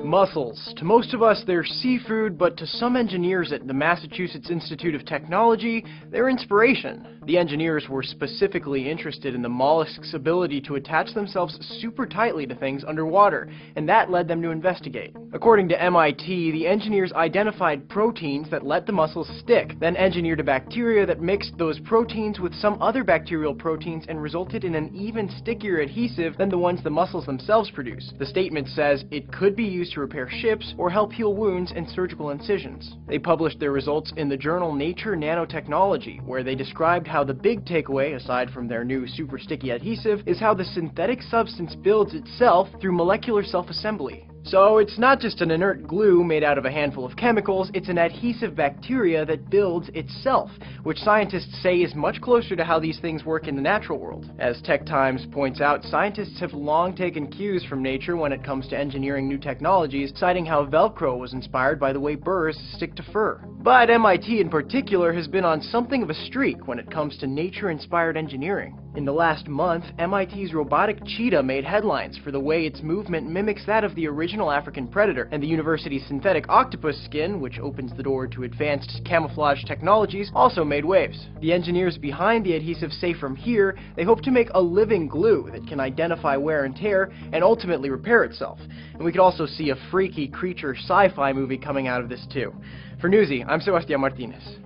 Mussels. To most of us, they're seafood, but to some engineers at the Massachusetts Institute of Technology, they're inspiration. The engineers were specifically interested in the mollusk's ability to attach themselves super tightly to things underwater, and that led them to investigate. According to MIT, the engineers identified proteins that let the mussels stick, then engineered a bacteria that mixed those proteins with some other bacterial proteins and resulted in an even stickier adhesive than the ones the mussels themselves produce. The statement says it could be used to repair ships or help heal wounds and surgical incisions. They published their results in the journal Nature Nanotechnology, where they described how the big takeaway, aside from their new super sticky adhesive, is how the synthetic substance builds itself through molecular self-assembly. So it's not just an inert glue made out of a handful of chemicals, it's an adhesive bacteria that builds itself, which scientists say is much closer to how these things work in the natural world. As Tech Times points out, scientists have long taken cues from nature when it comes to engineering new technologies, citing how Velcro was inspired by the way burrs stick to fur. But MIT in particular has been on something of a streak when it comes to nature-inspired engineering. In the last month, MIT's robotic cheetah made headlines for the way its movement mimics that of the original African predator, and the university's synthetic octopus skin, which opens the door to advanced camouflage technologies, also made waves. The engineers behind the adhesive say from here, they hope to make a living glue that can identify wear and tear and ultimately repair itself. And we could also see a freaky creature sci-fi movie coming out of this too. For Newsy, I'm Sebastián Martínez.